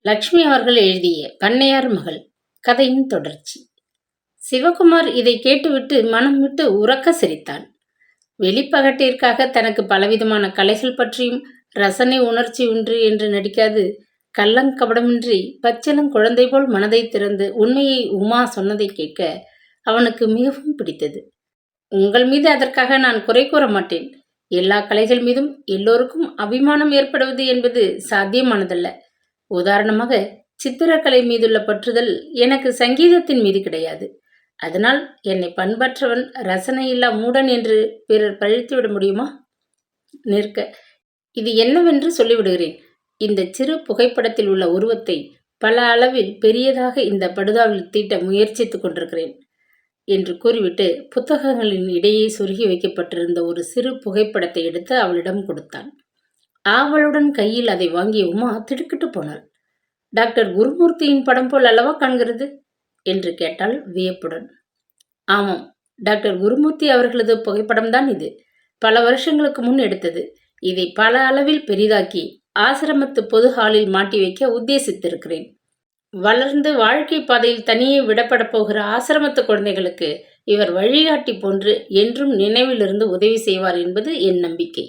லக்ஷ்மி அவர்கள் எழுதிய பண்ணையார் மகள் கதையின் தொடர்ச்சி. சிவகுமார் இதை கேட்டுவிட்டு மனம் விட்டு உறக்க சிரித்தான். வெளிப்பகட்டிற்காக தனக்கு பலவிதமான கலைகள் பற்றியும் ரசனை உணர்ச்சி உண்டு என்று நடிக்காது, கள்ளங்கபடமின்றி பச்சிளம் குழந்தை போல் மனதை திறந்து உண்மையை உமா சொன்னதை கேட்க அவனுக்கு மிகவும் பிடித்தது. உங்கள் மீது அதற்காக நான் குறை கூற மாட்டேன். எல்லா கலைகள் மீதும் எல்லோருக்கும் அபிமானம் ஏற்படுவது என்பது சாத்தியமானதல்ல. உதாரணமாக, சித்திரக்கலை மீதுள்ள பற்றுதல் எனக்கு சங்கீதத்தின் மீது கிடையாது. அதனால் என்னை பண்பற்றவன், ரசனையில்லா மூடன் என்று பிறர் பழித்துவிட முடியுமா? நிற்க, இது என்னவென்று சொல்லிவிடுகிறேன். இந்த சிறு புகைப்படத்தில் உள்ள உருவத்தை பல அளவில் பெரியதாக இந்த படுதாவில் தீட்ட முயற்சித்துக் கொண்டிருக்கிறேன் என்று கூறிவிட்டு புத்தகங்களின் இடையே சொருகி வைக்கப்பட்டிருந்த ஒரு சிறு புகைப்படத்தை எடுத்து அவளிடம் கொடுத்தான். ஆவலுடன் கையில் அதை வாங்கிய உமா திடுக்கிட்டு போனாள். டாக்டர் குருமூர்த்தியின் படம் போல் அல்லவா காண்கிறது என்று கேட்டாள் வியப்புடன். ஆமாம், டாக்டர் குருமூர்த்தி அவர்களது புகைப்படம்தான் இது. பல வருஷங்களுக்கு முன் எடுத்தது. இதை பல அளவில் பெரிதாக்கி ஆசிரமத்து பொது ஹாலில் மாட்டி வைக்க உத்தேசித்திருக்கிறேன். வளர்ந்து வாழ்க்கை பாதையில் தனியே விடப்பட போகிற ஆசிரமத்து குழந்தைகளுக்கு இவர் வழிகாட்டி போன்று என்றும் நினைவிலிருந்து உதவி செய்வார் என்பது என் நம்பிக்கை.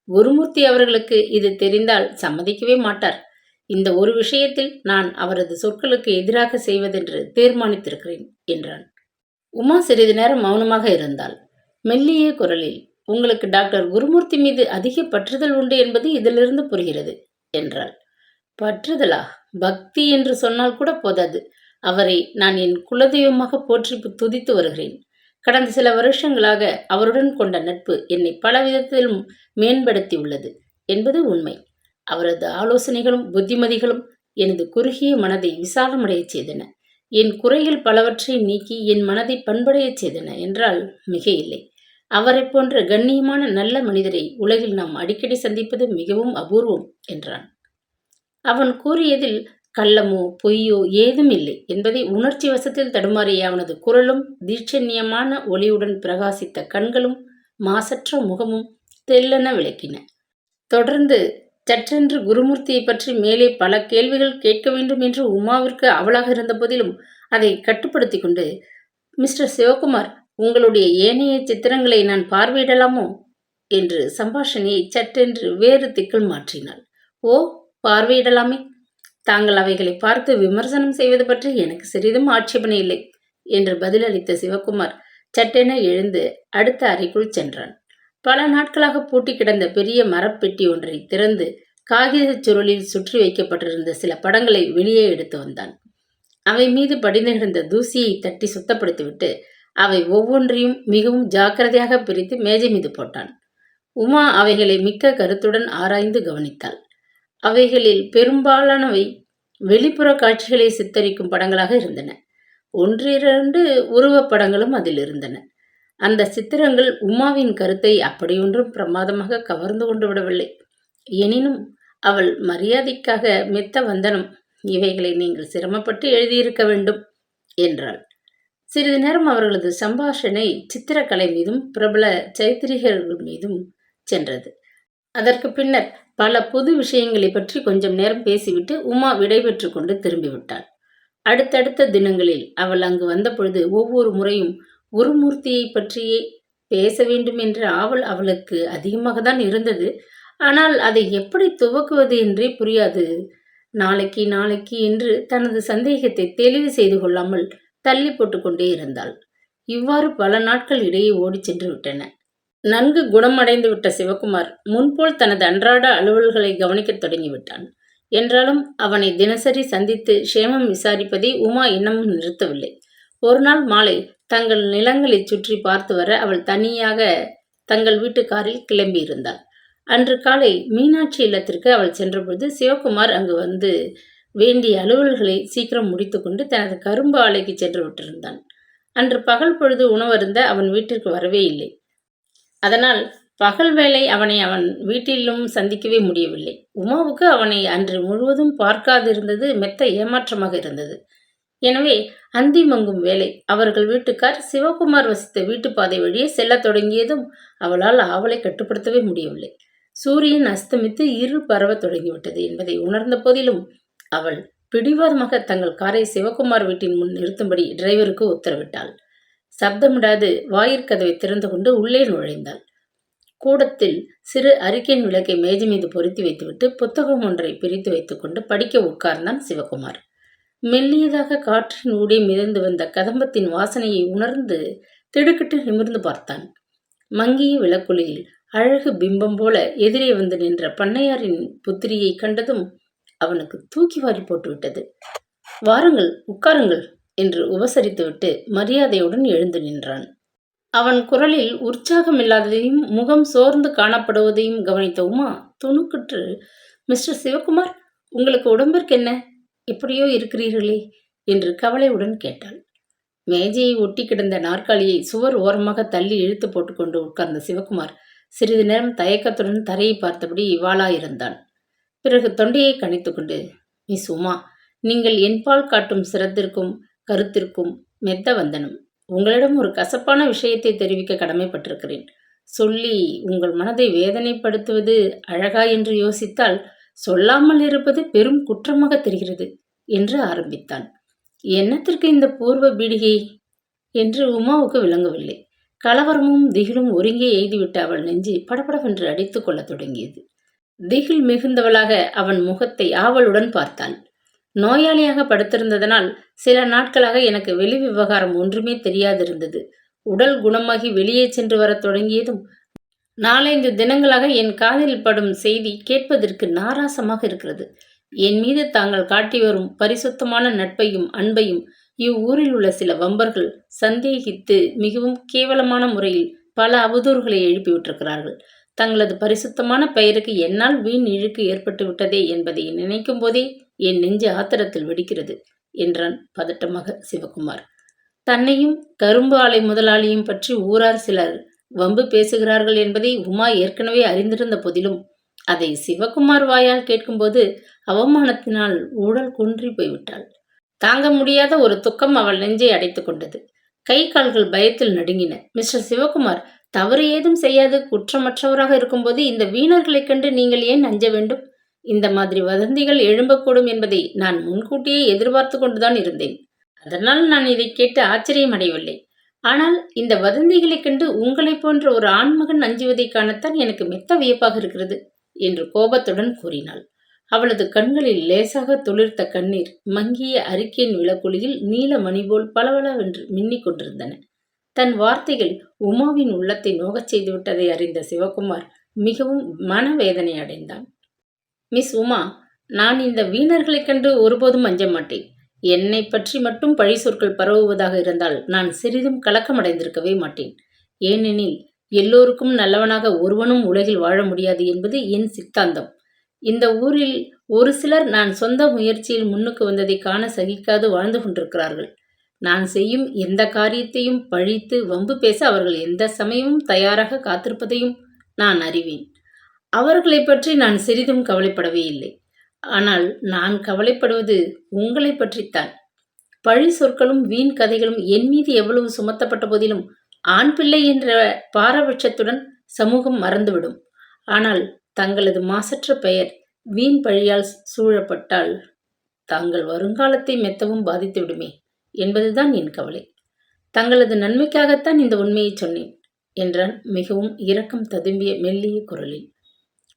குருமூர்த்தி அவர்களுக்கு இது தெரிந்தால் சம்மதிக்கவே மாட்டார். இந்த ஒரு விஷயத்தில் நான் அவரது சொற்களுக்கு எதிராக செய்வதென்று தீர்மானித்திருக்கிறேன் என்றான். உமா சிறிது நேரம் மௌனமாக இருந்தாள். மெல்லிய குரலில், உங்களுக்கு டாக்டர் குருமூர்த்தி மீது அதிக பற்றுதல் உண்டு என்பது இதிலிருந்து புரிகிறது என்றாள். பற்றுதலா? பக்தி என்று சொன்னால் கூட போதாது. அவரை நான் என் குலதெய்வமாக போற்றி துதித்து வருகிறேன். கடந்த சில வருஷங்களாக அவருடன் கொண்ட நட்பு என்னை பல விதத்திலும் மேம்படுத்தி உள்ளது என்பது உண்மை. அவரது ஆலோசனைகளும் புத்திமதிகளும் எனது குறுகிய மனதை விசாலமடையச் செய்தன. என் குறைகள் பலவற்றை நீக்கி என் மனதை பண்படையச் செய்தன என்றால் மிக இல்லை. அவரை போன்ற கண்ணியமான நல்ல மனிதரை உலகில் நாம் அடிக்கடி சந்திப்பது மிகவும் அபூர்வம் என்றான். அவன் கூறியதில் கள்ளமோ பொய்யோ ஏதும் இல்லை என்பதை உணர்ச்சி வசத்தில் தடுமாறிய அவனது குரலும் தீட்சண்யமான ஒளியுடன் பிரகாசித்த கண்களும் மாசற்ற முகமும் தெல்லென விளக்கின. தொடர்ந்து சற்றென்று குருமூர்த்தியை பற்றி மேலே பல கேள்விகள் கேட்க வேண்டும் என்று உமாவிற்கு அவளாக இருந்த போதிலும் அதை கட்டுப்படுத்தி கொண்டு, மிஸ்டர் சிவகுமார், உங்களுடைய ஏனைய சித்திரங்களை நான் பார்வையிடலாமோ என்று சம்பாஷணையை சற்றென்று வேறு திக்கில் மாற்றினாள். ஓ, பார்வையிடலாமே. தாங்கள் அவைகளை பார்த்து விமர்சனம் செய்வது பற்றி எனக்கு சிறிதும் ஆட்சேபனை இல்லை என்று பதிலளித்த சிவகுமார் சட்டென எழுந்து அடுத்த அறைக்குள் சென்றான். பல நாட்களாக பூட்டி கிடந்த பெரிய மரப்பெட்டி ஒன்றை திறந்து காகிதச் சுருளில் சுற்றி வைக்கப்பட்டிருந்த சில படங்களை வெளியே எடுத்து வந்தான். அவை மீது படிந்து கிடந்த தூசியை தட்டி சுத்தப்படுத்திவிட்டு அவை ஒவ்வொன்றையும் மிகவும் ஜாக்கிரதையாக பிரித்து மேஜை மீது போட்டான். உமா அவைகளை மிக்க கருத்துடன் ஆராய்ந்து கவனித்தாள். அவைகளில் பெரும்பாலானவை வெளிப்புற காட்சிகளை சித்தரிக்கும் படங்களாக இருந்தன. ஒன்றிரண்டு உருவப்படங்களும் அதில் இருந்தன. அந்த சித்திரங்கள் உமாவின் கருத்தை அப்படியொன்றும் பிரமாதமாக கவர்ந்து கொண்டு விடவில்லை. எனினும் அவள் மரியாதைக்காக மெத்த வந்தனம், இவைகளை நீங்கள் சிரமப்பட்டு எழுதியிருக்க வேண்டும் என்றாள். சிறிது நேரம் அவர்களது சம்பாஷணை சித்திரக்கலை மீதும் பிரபல சைத்திரிகர்கள் மீதும் சென்றது. அதற்கு பின்னர் பல பொது விஷயங்களை பற்றி கொஞ்சம் நேரம் பேசிவிட்டு உமா விடைபெற்று கொண்டு திரும்பிவிட்டாள். அடுத்தடுத்த தினங்களில் அவள் அங்கு வந்த பொழுது ஒவ்வொரு முறையும் குருமூர்த்தியை பற்றியே பேச வேண்டும் என்ற ஆவல் அவளுக்கு அதிகமாக தான் இருந்தது. ஆனால் அதை எப்படி துவக்குவது என்றே புரியாது. நாளைக்கு நாளைக்கு என்று தனது சந்தேகத்தை தெளிவு செய்து கொள்ளாமல் தள்ளி போட்டு கொண்டே இருந்தாள். இவ்வாறு பல நாட்கள் இடையே ஓடிச் சென்று விட்டன. நன்கு குணமடைந்து விட்ட சிவகுமார் முன்போல் தனது அன்றாட அலுவல்களை கவனிக்கத் தொடங்கிவிட்டான். என்றாலும் அவனை தினசரி சந்தித்து க்ஷேமம் விசாரிப்பதை உமா இன்னமும் நிறுத்தவில்லை. ஒரு நாள் மாலை தங்கள் நிலங்களை சுற்றி பார்த்து வர அவள் தனியாக தங்கள் வீட்டு காரில் கிளம்பியிருந்தாள். அன்று காலை மீனாட்சி இல்லத்திற்கு அவள் சென்றபொழுது சிவகுமார் அங்கு வந்து வேண்டிய அலுவல்களை சீக்கிரம் முடித்து கொண்டு தனது கரும்பு ஆலைக்கு சென்று விட்டிருந்தான். அன்று பகல் பொழுது உணவருந்த அவன் வீட்டிற்கு வரவே இல்லை. அதனால் பகல் வேளை அவனை அவன் வீட்டிலும் சந்திக்கவே முடியவில்லை. உமாவுக்கு அவனை அன்று முழுவதும் பார்க்காதிருந்தது மெத்த ஏமாற்றமாக இருந்தது. எனவே அந்தி மங்கும் வேளை அவர்கள் வீட்டுக்கார் சிவகுமார் வசித்த வீட்டுப்பாதை வழியே செல்லத் தொடங்கியதும் அவளால் ஆவலை கட்டுப்படுத்தவே முடியவில்லை. சூரியன் அஸ்தமித்து இருள் பரவ தொடங்கிவிட்டது என்பதை உணர்ந்த போதிலும் அவள் பிடிவாதமாக தங்கள் காரை சிவகுமார் வீட்டின் முன் நிறுத்தும்படி டிரைவருக்கு உத்தரவிட்டாள். சப்தமிடாது வாயிற்கதவை திறந்து கொண்டு உள்ளே நுழைந்தாள். கூடத்தில் சிறு அரிக்கேன் விளக்கை மேஜை மீது பொருத்தி வைத்துவிட்டு புத்தகம் ஒன்றை பிரித்து வைத்துக்கொண்டு படிக்க உட்கார்ந்தான் சிவகுமார். மெல்லியதாக காற்றின் ஊடே மிதந்து வந்த கதம்பத்தின் வாசனையை உணர்ந்து திடுக்கிட்டு நிமிர்ந்து பார்த்தான். மங்கிய விளக்குளியில் அழகு பிம்பம் போல எதிரே வந்து நின்ற பண்ணையாரின் புத்திரியை கண்டதும் அவனுக்கு தூக்கி வாரி போட்டுவிட்டது. வாருங்கள், உட்காருங்கள் என்று உபசரித்துவிட்டு மரியாதையுடன் எழுந்து நின்றான். அவன் குரலில் உற்சாகமில்லாததையும் முகம் சோர்ந்து காணப்படுவதையும் கவனித்த உமா துணுக்குற்று, மிஸ்டர் சிவகுமார், உங்களுக்கு உடம்பிற்கு என்ன, எப்படியோ இருக்கிறீர்களே என்று கவலையுடன் கேட்டாள். மேஜையை ஒட்டி கிடந்த நாற்காலியை சுவர் ஓரமாக தள்ளி இழுத்து போட்டுக்கொண்டு உட்கார்ந்த சிவகுமார் சிறிது நேரம் தயக்கத்துடன் தரையை பார்த்தபடி வாளாயிருந்தான். பிறகு தொண்டையை கணித்துக்கொண்டு, மிஸ் உமா, நீங்கள் என்பால் காட்டும் சிரத்திற்கும் கருத்திற்கும் மெத்த வந்தனம். உங்களிடம் ஒரு கசப்பான விஷயத்தை தெரிவிக்க கடமைப்பட்டிருக்கிறேன். சொல்லி உங்கள் மனதை வேதனைப்படுத்துவது அழகா என்று யோசித்தால் சொல்லாமல் இருப்பது பெரும் குற்றமாக தெரிகிறது என்று ஆரம்பித்தான். என்னத்திற்கு இந்த பூர்வ பீடிகை என்று உமாவுக்கு விளங்கவில்லை. கலவரமும் திகிலும் ஒருங்கே எய்துவிட்டு அவள் நெஞ்சு படபடவென்று அடித்து கொள்ள தொடங்கியது. திகில் மிகுந்தவளாக அவன் முகத்தை ஆவலுடன் பார்த்தாள். நோயாளியாக படுத்திருந்ததனால் சில நாட்களாக எனக்கு வெளி விவகாரம் ஒன்றுமே தெரியாதிருந்தது. உடல் குணமாகி வெளியே சென்று வரத் தொடங்கியதும் 4-5 தினங்களாக என் காதில் படும் செய்தி கேட்பதற்கு நாராசமாக இருக்கிறது. என் மீது தாங்கள் காட்டி வரும் பரிசுத்தமான நட்பையும் அன்பையும் இவ்வூரில் உள்ள சில வம்பர்கள் சந்தேகித்து மிகவும் கேவலமான முறையில் பல அவதூறுகளை எழுப்பிவிட்டிருக்கிறார்கள். தங்களது பரிசுத்தமான பெயருக்கு என்னால் வீண் இழுக்கு ஏற்பட்டு விட்டதே என்பதை நினைக்கும் போதே என் நெஞ்சு ஆத்திரத்தில் வெடிக்கிறது என்றான் பதட்டமாக சிவகுமார். தன்னையும் கரும்பு ஆலை முதலாளியும் பற்றி ஊரார் சிலர் வம்பு பேசுகிறார்கள் என்பதை உமா ஏற்கனவே அறிந்திருந்த போதிலும் அதை சிவகுமார் வாயால் கேட்கும்போது அவமானத்தினால் ஊழல் குன்றி போய்விட்டாள். தாங்க முடியாத ஒரு துக்கம் அவள் நெஞ்சை அடைத்து கொண்டது. கை கால்கள் பயத்தில் நடுங்கின. மிஸ்டர் சிவகுமார், தவறு ஏதும் செய்யாது குற்றமற்றவராக இருக்கும்போது இந்த வீணர்களைக் கண்டு நீங்கள் ஏன் அஞ்ச வேண்டும்? இந்த மாதிரி வதந்திகள் எழும்பக்கூடும் என்பதை நான் முன்கூட்டியே எதிர்பார்த்து கொண்டுதான் இருந்தேன். அதனால் நான் இதை கேட்டு ஆச்சரியம் அடையவில்லை. ஆனால் இந்த வதந்திகளைக் கண்டு உங்களைப் போன்ற ஒரு ஆண்மகன் அஞ்சுவதை காணத்தான் எனக்கு மெத்த வியப்பாக இருக்கிறது என்று கோபத்துடன் கூறினாள். அவளது கண்களில் லேசாக துளிர்த்த கண்ணீர் மங்கிய அரிக்கேன் விளக்குளியில் நீல மணி போல் பளபளவென்று மின்னிக் கொண்டிருந்தன. தன் வார்த்தைகள் உமாவின் உள்ளத்தை நோகச் செய்துவிட்டதை அறிந்த சிவகுமார் மிகவும் மனவேதனை அடைந்தான். மிஸ் உமா, நான் இந்த வீணர்களைக் கண்டு ஒருபோதும் அஞ்ச மாட்டேன். என்னை பற்றி மட்டும் பழி சொற்கள் பரவுவதாக இருந்தால் நான் சிறிதும் கலக்கமடைந்திருக்கவே மாட்டேன். ஏனெனில் எல்லோருக்கும் நல்லவனாக ஒருவனும் உலகில் வாழ முடியாது என்பது என் சித்தாந்தம். இந்த ஊரில் ஒரு சிலர் நான் சொந்த முயற்சியில் முன்னுக்கு வந்ததை காண சகிக்காது வாழ்ந்து கொண்டிருக்கிறார்கள். நான் செய்யும் எந்த காரியத்தையும் பழித்து வம்பு பேச அவர்கள் எந்த சமயமும் தயாராக காத்திருப்பதையும் நான் அறிவேன். அவர்களை பற்றி நான் சிறிதும் கவலைப்படவே இல்லை. ஆனால் நான் கவலைப்படுவது உங்களை பற்றித்தான். பழி சொற்களும் வீண் கதைகளும் என் மீது எவ்வளவு சுமத்தப்பட்ட போதிலும் ஆண் பிள்ளை என்ற பாரபட்சத்துடன் சமூகம் மறந்துவிடும். ஆனால் தங்களது மாசற்ற பெயர் வீண் பழியால் சூழப்பட்டால் தாங்கள் வருங்காலத்தை மெத்தவும் பாதித்து விடுமே என்பதுதான் என் கவலை. தங்களது நன்மைக்காகத்தான் இந்த உண்மையை சொன்னேன் என்றான் மிகவும் இரக்கம் ததும்பிய மெல்லிய குரலில்.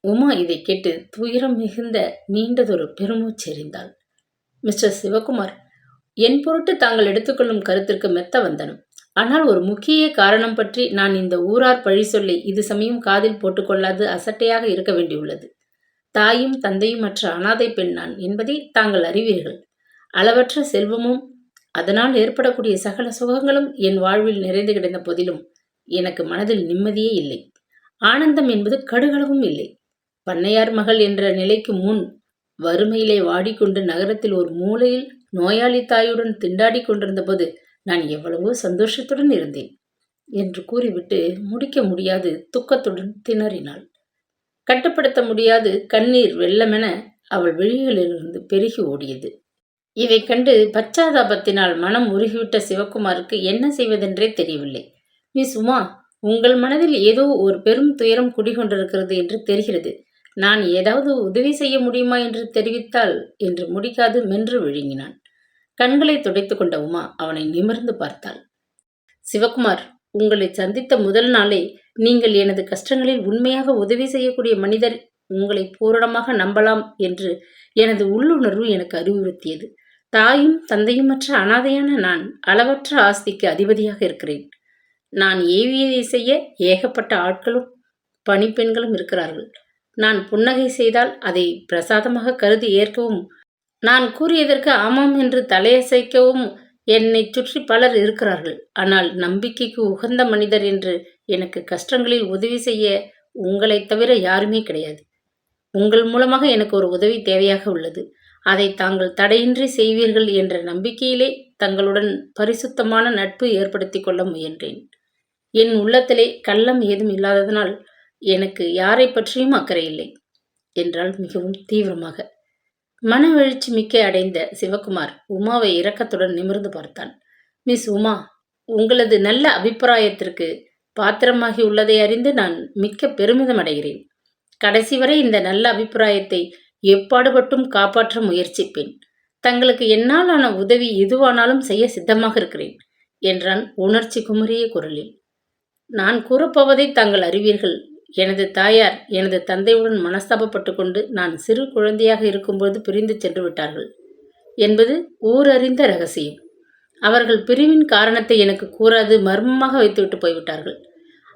உமா இதை கேட்டு துயரம் மிகுந்த நீண்டதொரு பெருமூச்செறிந்தாள். மிஸ்டர் சிவகுமார், என் பொருட்டு தாங்கள் எடுத்துக்கொள்ளும் கருத்திற்கு மெத்த வந்தனம். ஆனால் ஒரு முக்கிய காரணம் பற்றி நான் இந்த ஊரார் பழி சொல்லை இது சமயம் காதில் போட்டுக்கொள்ளாது அசட்டையாக இருக்க வேண்டியுள்ளது. தாயும் தந்தையும் மற்ற அனாதை பெண் நான் என்பதை தாங்கள் அறிவீர்கள். அளவற்ற செல்வமும் அதனால் ஏற்படக்கூடிய சகல சுகங்களும் என் வாழ்வில் நிறைந்து கிடந்த போதிலும் எனக்கு மனதில் நிம்மதியே இல்லை. ஆனந்தம் என்பது கடுகளவும் இல்லை. பண்ணையார் மகள் என்ற நிலைக்கு முன் வறுமையிலே வாடிக்கொண்டு நகரத்தில் ஒரு மூலையில் நோயாளி தாயுடன் திண்டாடி கொண்டிருந்த போது நான் எவ்வளவோ சந்தோஷத்துடன் இருந்தேன் என்று கூறிவிட்டு முடிக்க முடியாது துக்கத்துடன் திணறினாள். கட்டுப்படுத்த முடியாது கண்ணீர் வெள்ளமென அவள் விழிகளிலிருந்து பெருகி ஓடியது. இதை கண்டு பச்சாதாபத்தினால் மனம் உருகிவிட்ட சிவகுமாருக்கு என்ன செய்வதென்றே தெரியவில்லை. மிஸ் உமா, உங்கள் மனதில் ஏதோ ஒரு பெரும் துயரம் குடிகொண்டிருக்கிறது என்று தெரிகிறது. நான் ஏதாவது உதவி செய்ய முடியுமா என்று தெரிவித்தால் என்று முடிக்காது மென்று விழுங்கினான். கண்களை துடைத்துக் கொண்ட உமா அவனை நிமிர்ந்து பார்த்தாள். சிவகுமார், உங்களை சந்தித்த முதல் நாளே நீங்கள் எனது கஷ்டங்களில் உண்மையாக உதவி செய்யக்கூடிய மனிதர், உங்களை பூரணமாக நம்பலாம் என்று எனது உள்ளுணர்வு எனக்கு அறிவுறுத்தியது. தாயும் தந்தையுமற்ற அனாதையான நான் அளவற்ற ஆஸ்திக்கு அதிபதியாக இருக்கிறேன். நான் ஏவியதை செய்ய ஏகப்பட்ட ஆட்களும் பணிப்பெண்களும் இருக்கிறார்கள். நான் புன்னகை செய்தால் அதை பிரசாதமாக கருதி ஏற்கவும், நான் கூறியதற்கு ஆமாம் என்று தலையசைக்கவும் என்னை சுற்றி பலர் இருக்கிறார்கள். ஆனால் நம்பிக்கைக்கு உகந்த மனிதர் என்று எனக்கு கஷ்டங்களில் உதவி செய்ய உங்களைத் தவிர யாருமே கிடையாது. உங்கள் மூலமாக எனக்கு ஒரு உதவி தேவையாக உள்ளது. அதை தாங்கள் தடையின்றி செய்வீர்கள் என்ற நம்பிக்கையிலே தங்களுடன் பரிசுத்தமான நட்பு ஏற்படுத்தி கொள்ள முயன்றேன். என் உள்ளத்திலே கள்ளம் ஏதும் இல்லாததனால் எனக்கு யாரை பற்றியும் அக்கறை இல்லை என்றாள் மிகவும் தீவிரமாக. மனவெழுச்சி மிக்க அடைந்த சிவகுமார் உமாவை இரக்கத்துடன் நிமிர்ந்து பார்த்தான். மிஸ் உமா, உங்களது நல்ல அபிப்பிராயத்திற்கு பாத்திரமாகி உள்ளதை அறிந்து நான் மிக்க பெருமிதம் அடைகிறேன். கடைசி வரை இந்த நல்ல அபிப்பிராயத்தை எப்பாடுபட்டும் காப்பாற்ற முயற்சிப்பேன். தங்களுக்கு என்னால் ஆன உதவி எதுவானாலும் செய்ய சித்தமாக இருக்கிறேன் என்றான் உணர்ச்சி குமரிய குரலில். நான் கூறப்போவதை தாங்கள் அறிவீர்கள். எனது தாயார் எனது தந்தையுடன் மனஸ்தாபப்பட்டு கொண்டு நான் சிறு குழந்தையாக இருக்கும்போது பிரிந்து சென்று விட்டார்கள் என்பது ஊரறிந்த ரகசியம். அவர்கள் பிரிவின் காரணத்தை எனக்கு கூறாது மர்மமாக வைத்துவிட்டு போய்விட்டார்கள்.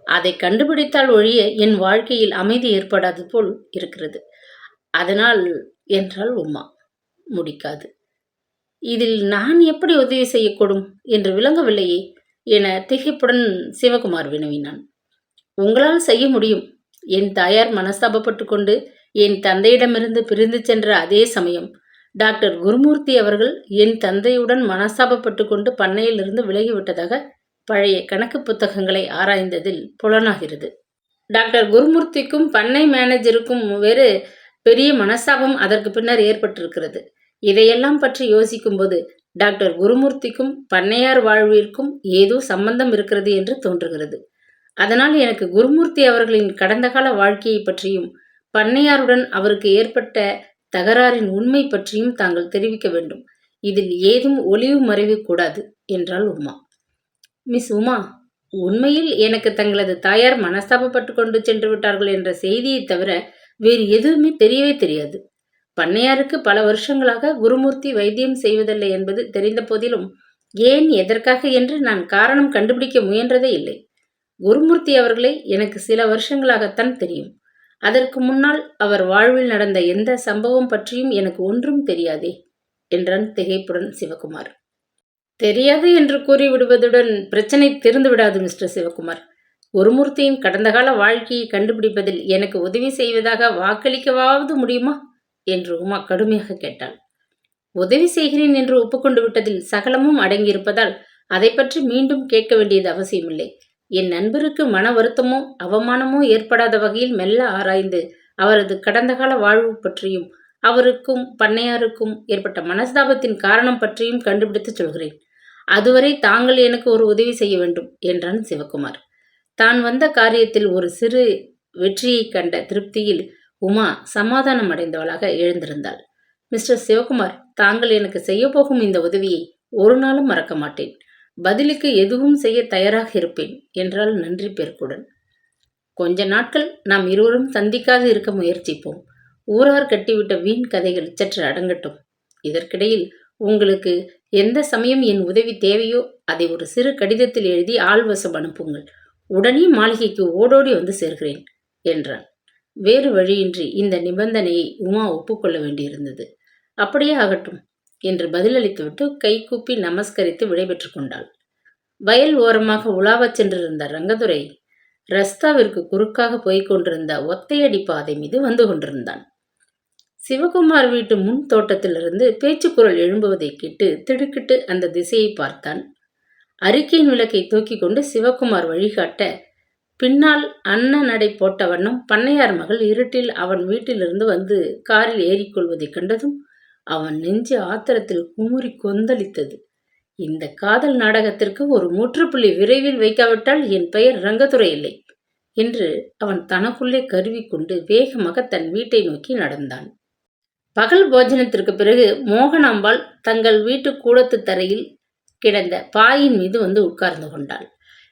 அதை கண்டுபிடித்தால் ஒழிய என் வாழ்க்கையில் அமைதி ஏற்படாது போல் இருக்கிறது. அதனால் என்றால் உமா. முடிக்காது. இதில் நான் எப்படி உதவி செய்யக்கூடும் என்று விளங்கவில்லையே என திகைப்புடன் சிவகுமார் வினவினான். உங்களால் செய்ய முடியும். என் தாயார் மனஸ்தாபப்பட்டு கொண்டு என் தந்தையிடமிருந்து பிரிந்து சென்ற அதே சமயம் டாக்டர் குருமூர்த்தி அவர்கள் என் தந்தையுடன் மனஸ்தாபப்பட்டு கொண்டு பண்ணையிலிருந்து விலகிவிட்டதாக பழைய கணக்கு புத்தகங்களை ஆராய்ந்ததில் புலனாகிறது. டாக்டர் குருமூர்த்திக்கும் பண்ணை மேனேஜருக்கும் வேறு பெரிய மனஸ்தாபம் அதற்கு பின்னர் ஏற்பட்டிருக்கிறது. இதையெல்லாம் பற்றி யோசிக்கும்போது டாக்டர் குருமூர்த்திக்கும் பண்ணையார் வாழ்விற்கும் ஏதோ சம்பந்தம் இருக்கிறது என்று தோன்றுகிறது. அதனால் எனக்கு குருமூர்த்தி அவர்களின் கடந்த கால வாழ்க்கையை பற்றியும் பண்ணையாருடன் அவருக்கு ஏற்பட்ட தகராறின் உண்மை பற்றியும் தாங்கள் தெரிவிக்க வேண்டும். இதில் ஏதும் ஒளிவு மறைவு கூடாது என்றாள் உமா. மிஸ் உமா, உண்மையில் எனக்கு தங்களது தாயார் மனஸ்தாபப்பட்டு கொண்டு சென்று விட்டார்கள் என்ற செய்தியை தவிர வேறு எதுவுமே தெரியவே தெரியாது. பண்ணையாருக்கு பல வருஷங்களாக குருமூர்த்தி வைத்தியம் செய்வதில்லை என்பது தெரிந்த போதிலும் ஏன் எதற்காக என்று நான் காரணம் கண்டுபிடிக்க முயன்றதே இல்லை. குருமூர்த்தி அவர்களை எனக்கு சில வருஷங்களாகத்தான் தெரியும். அதற்கு முன்னால் அவர் வாழ்வில் நடந்த எந்த சம்பவம் பற்றியும் எனக்கு ஒன்றும் தெரியாதே என்றான் திகைப்புடன் சிவகுமார். தெரியாது என்று கூறிவிடுவதுடன் பிரச்சனை திறந்து விடாது மிஸ்டர் சிவகுமார். குருமூர்த்தியின் கடந்த கால வாழ்க்கையை கண்டுபிடிப்பதில் எனக்கு உதவி செய்வதாக வாக்களிக்கவாவது முடியுமா என்று உமா கடுமையாக கேட்டாள். உதவி செய்கிறேன் என்று ஒப்புக்கொண்டு விட்டதில் சகலமும் அடங்கியிருப்பதால் அதை பற்றி மீண்டும் கேட்க வேண்டியது அவசியமில்லை. என் நண்பருக்கு மன வருத்தமோ அவமானமோ ஏற்படாத வகையில் மெல்ல ஆராய்ந்து அவரது கடந்த கால வாழ்வு பற்றியும் அவருக்கும் பண்ணையாருக்கும் ஏற்பட்ட மனஸ்தாபத்தின் காரணம் பற்றியும் கண்டுபிடித்து சொல்கிறேன். அதுவரை தாங்கள் எனக்கு ஒரு உதவி செய்ய வேண்டும் என்றான் சிவகுமார். தான் வந்த காரியத்தில் ஒரு சிறு வெற்றியை கண்ட திருப்தியில் உமா சமாதானம் அடைந்தவளாக எழுந்திருந்தாள். மிஸ்டர் சிவகுமார், தாங்கள் எனக்கு செய்ய போகும் இந்த உதவியை ஒரு நாளும் மறக்க மாட்டேன். பதிலுக்கு எதுவும் செய்ய தயாராக இருப்பேன் என்றால் நன்றி பெருக்குடன். கொஞ்ச நாட்கள் நாம் இருவரும் சந்திக்காது இருக்க முயற்சிப்போம். ஊரார் கட்டிவிட்ட வீண் கதைகள் சற்று அடங்கட்டும். இதற்கிடையில் உங்களுக்கு எந்த சமயம் என் உதவி தேவையோ அதை ஒரு சிறு கடிதத்தில் எழுதி ஆள்வசம் அனுப்புங்கள். உடனே மாளிகைக்கு ஓடோடி வந்து சேர்கிறேன் என்றான். வேறு வழியின்றி இந்த நிபந்தனையை உமா ஒப்புக்கொள்ள வேண்டியிருந்தது. அப்படியே ஆகட்டும் என்று பதிலளித்துவிட்டு கைகூப்பி நமஸ்கரித்து விடைபெற்று கொண்டாள். வயல் ஓரமாக உலாவச் சென்றிருந்த ரங்கதுரை ரஸ்தாவிற்கு குறுக்காக போய்க் கொண்டிருந்த ஒத்தையடி பாதை மீது வந்து கொண்டிருந்தான். சிவகுமார் வீட்டு முன் தோட்டத்திலிருந்து பேச்சுக்குரல் எழும்புவதை கேட்டு திடுக்கிட்டு அந்த திசையை பார்த்தான். அறிக்கையின் விளக்கை தூக்கி கொண்டு சிவகுமார் வழிகாட்ட பின்னால் அன்ன நடை போட்ட வண்ணம் பண்ணையார் மகள் இருட்டில் அவன் வீட்டிலிருந்து வந்து காரில் ஏறிக்கொள்வதைக் கண்டதும் அவன் நெஞ்சு ஆத்திரத்தில் குமுறி கொந்தளித்தது. இந்த காதல் நாடகத்திற்கு ஒரு முற்றுப்புள்ளி விரைவில் வைக்காவிட்டால் என் பெயர் ரங்கதுரை இல்லை என்று அவன் தனக்குள்ளே கருவிக்கொண்டு வேகமாக தன் வீட்டை நோக்கி நடந்தான். பகல் போஜனத்திற்கு பிறகு மோகனாம்பாள் தங்கள் வீட்டு கூடத்து தரையில் கிடந்த பாயின் மீது வந்து உட்கார்ந்து கொண்டாள்.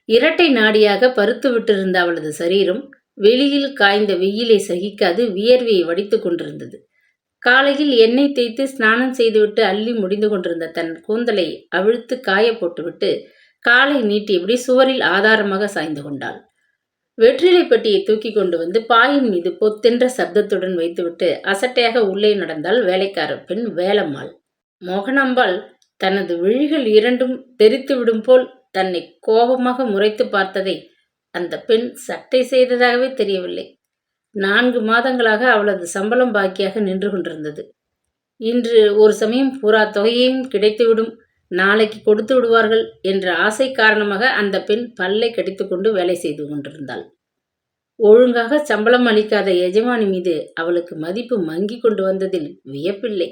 இரட்டை நாடியாக பருத்து விட்டிருந்த அவளது சரீரம் வெளியில் காய்ந்த வெயிலை சகிக்காது வியர்வையை வடித்து கொண்டிருந்தது. காலையில் எண்ணெய் தேய்த்து ஸ்நானம் செய்துவிட்டு அள்ளி முடிந்து கொண்டிருந்த தன் கூந்தலை அவிழ்த்து காய போட்டுவிட்டு காலை நீட்டியபடி சுவரில் ஆதாரமாக சாய்ந்து கொண்டாள். வெற்றிலை பெட்டியை தூக்கி கொண்டு வந்து பாயின் மீது பொத்தென்ற சப்தத்துடன் வைத்துவிட்டு அசட்டையாக உள்ளே நடந்தாள் வேலைக்கார பெண் வேலம்மாள். மோகனாம்பாள் தனது விழிகள் இரண்டும் தெரித்துவிடும் போல் தன்னை கோபமாக முறைத்து பார்த்ததை அந்த பெண் சட்டை செய்ததாகவே தெரியவில்லை. 4 மாதங்களாக அவளது சம்பளம் பாக்கியாக நின்று கொண்டிருந்தது. இன்று ஒரு சமயம் பூரா தொகையையும் கிடைத்துவிடும், நாளைக்கு கொடுத்து விடுவார்கள் என்ற ஆசை காரணமாக அந்த பெண் பல்லை கடித்துக்கொண்டு வேலை செய்து கொண்டிருந்தாள். ஒழுங்காக சம்பளம் அளிக்காத எஜமானி மீது அவளுக்கு மதிப்பு மங்கி கொண்டு வந்ததில் வியப்பில்லை.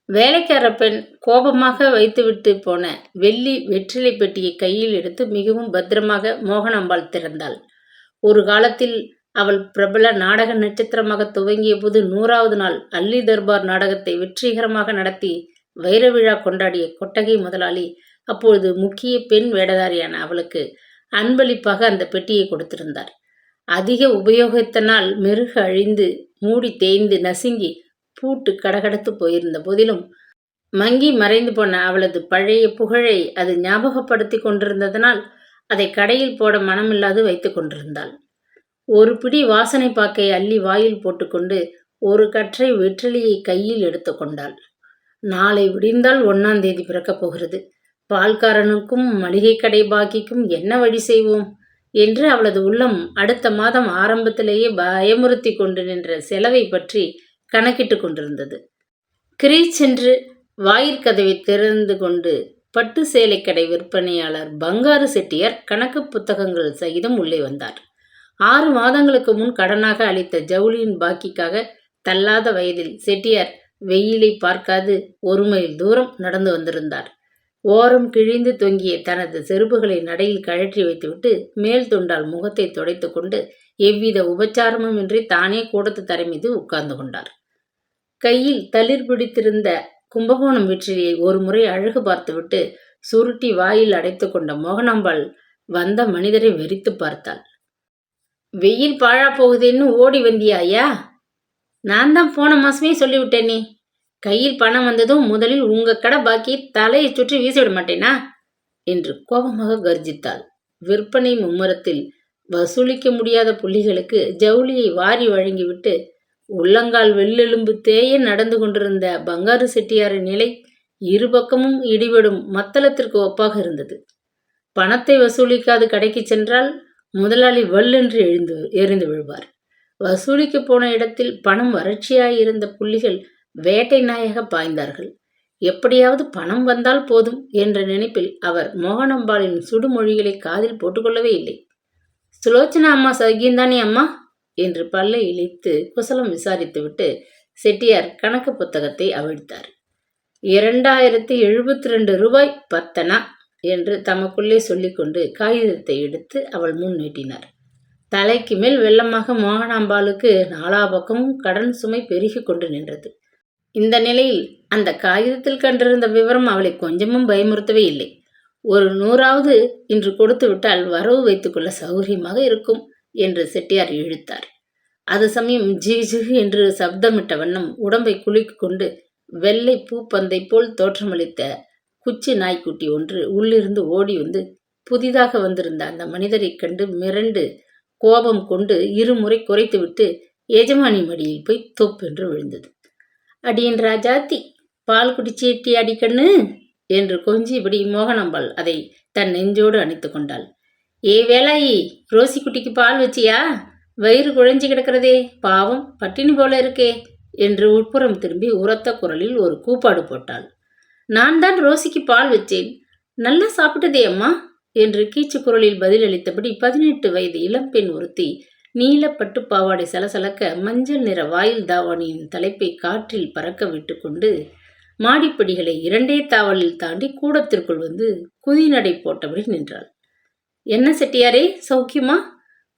வேலைக்கார பெண் கோபமாக வைத்துவிட்டு போன வெள்ளி வெற்றிலை பெட்டியை கையில் எடுத்து மிகவும் பத்திரமாக மோகனாம்பாள் திறந்தாள். ஒரு காலத்தில் அவள் பிரபல நாடக நட்சத்திரமாக துவங்கிய போது 100வது நாள் அல்லி தர்பார் நாடகத்தை வெற்றிகரமாக நடத்தி வைர விழா கொண்டாடிய கொட்டகை முதலாளி அப்பொழுது முக்கிய பெண் வேடதாரியான அவளுக்கு அன்பளிப்பாக அந்த பெட்டியை கொடுத்திருந்தார். அதிக உபயோகத்தினால் மெருகு அழிந்து மூடி தேய்ந்து நசுங்கி பூட்டு கடகடத்து போயிருந்த போதிலும் மங்கி மறைந்து போன அவளது பழைய புகழை அது ஞாபகப்படுத்தி கொண்டிருந்ததனால் அதை கடையில் போட மனமில்லாது வைத்து கொண்டிருந்தாள். ஒரு பிடி வாசனை பாக்கை அள்ளி வாயில் போட்டுக்கொண்டு ஒரு கற்றை வெற்றிலையை கையில் எடுத்து கொண்டாள். நாளை விடிந்தால் 1ஆம் தேதி பிறக்கப் போகிறது. பால்காரனுக்கும் மளிகை கடை பாக்கிக்கும் என்ன வழி செய்வோம் என்று அவளது உள்ளம் அடுத்த மாதம் ஆரம்பத்திலேயே பயமுறுத்தி கொண்டு நின்ற செலவை பற்றி கணக்கிட்டு கொண்டிருந்தது. கிரீச்சென்று வாயிற்கதவை திறந்து கொண்டு பட்டு சேலை கடை விற்பனையாளர் பங்காரு செட்டியார் கணக்கு புத்தகங்கள் சகிதம் உள்ளே வந்தார். 6 மாதங்களுக்கு முன் கடனாக அளித்த ஜவுளியின் பாக்கிக்காக தள்ளாத வயதில் செட்டியார் வெயிலை பார்க்காது 1 மைல் தூரம் நடந்து வந்திருந்தார். ஓரம் கிழிந்து தொங்கிய தனது செருப்புகளை நடையில் கழற்றி வைத்துவிட்டு மேல் துண்டால் முகத்தை துடைத்து கொண்டு எவ்வித உபச்சாரமும் இன்றி தானே கூடத்து தரை மீது உட்கார்ந்து கொண்டார். கையில் தளிர் பிடித்திருந்த கும்பகோணம் வெற்றிலையை ஒரு முறை அழகு பார்த்துவிட்டு சுருட்டி வாயில் அடைத்து கொண்ட மோகனாம்பாள் வந்த மனிதரை வெறித்து பார்த்தாள். வெயில் பாழா போகுதுன்னு ஓடி வந்தியா ஐயா? நான் தான் போன மாசமே சொல்லிவிட்டேனே, கையில் பணம் வந்ததும் முதலில் உங்க கடை பாக்கி தலையை சுற்றி வீசிவிட மாட்டேனா என்று கோபமாக கர்ஜித்தாள். விற்பனை மும்முரத்தில் வசூலிக்க முடியாத புள்ளிகளுக்கு ஜவுளியை வாரி வழங்கிவிட்டு உள்ளங்கால் வெள்ளெலும்பு தேய நடந்து கொண்டிருந்த பங்காரு செட்டியாரின் நிலை இருபக்கமும் இடிபடும் மத்தளத்திற்கு ஒப்பாக இருந்தது. பணத்தை வசூலிக்காது கடைக்கு சென்றால் முதலாளி வல்லென்று எரிந்து விழுவார். வசூலிக்க போன இடத்தில் பணம் வறட்சியாயிருந்த புள்ளிகள் வேட்டை நாயாக பாய்ந்தார்கள். எப்படியாவது பணம் வந்தால் போதும் என்ற நினைப்பில் அவர் மோகனாம்பாளின் சுடுமொழிகளை காதில் போட்டுக்கொள்ளவே இல்லை. சுலோச்சனா அம்மா சகிந்தானே அம்மா என்று பல்லை இழைத்து குசலம் விசாரித்துவிட்டு செட்டியார் கணக்கு புத்தகத்தை அவிழ்த்தார். 2072 ரூபாய் 10 என்று தமக்குள்ளே சொல்லிக்கொண்டு காகிதத்தை எடுத்து அவள் முன் நீட்டினார். தலைக்கு மேல் வெள்ளமாக மோகனாம்பாளுக்கு 4 பக்கமும் கடன் சுமை பெருகி கொண்டு நின்றது. இந்த நிலையில் அந்த காகிதத்தில் கண்டிருந்த விவரம் அவளை கொஞ்சமும் பயமுறுத்தவே இல்லை. ஒரு 100வது இன்று கொடுத்து விட்டால் வரவு வைத்துக்கொள்ள சௌகரியமாக இருக்கும் என்று செட்டியார் இழுத்தார். அது சமயம் ஜிகு என்று சப்தமிட்ட வண்ணம் உடம்பை குலுக்கி கொண்டு வெள்ளை பூப்பந்தை போல் தோற்றமளித்த குச்சி நாய்க்குட்டி ஒன்று உள்ளிருந்து ஓடி வந்து புதிதாக வந்திருந்த அந்த மனிதரை கண்டு மிரண்டு கோபம் கொண்டு 2 முறை குறைத்துவிட்டு எஜமானி மடியில் போய் தொப்பென்று விழுந்தது. அடியன் ராஜாத்தி, பால் குடிச்சேட்டி அடிக்கண்ணு என்று கொஞ்சியபடி மோகனாம்பாள் அதை தன் நெஞ்சோடு அணைத்து கொண்டாள். ஏ வேலாயி, ரோசி குட்டிக்கு பால் வச்சியா? வயிறு குழஞ்சி கிடக்கிறதே, பாவம் பட்டினி போல இருக்கே என்று உட்புறம் திரும்பி உரத்த குரலில் ஒரு கூப்பாடு போட்டாள். நான் தான் ரோசிக்கு பால் வச்சேன், நல்லா சாப்பிட்டதே அம்மா என்று கீச்சு குரலில் பதிலளித்தபடி 18 வயது இளம்பெண் ஒருத்தி நீல பட்டு பாவாடை சலசலக்க மஞ்சள் நிற வாயில் தாவானியின் தலைப்பை காற்றில் பறக்க விட்டு கொண்டு மாடிப்படிகளை 2 தாவலில் தாண்டி கூடத்திற்குள் வந்து குதிநடை போட்டபடி நின்றாள். என்ன செட்டியாரே, சௌக்கியமா?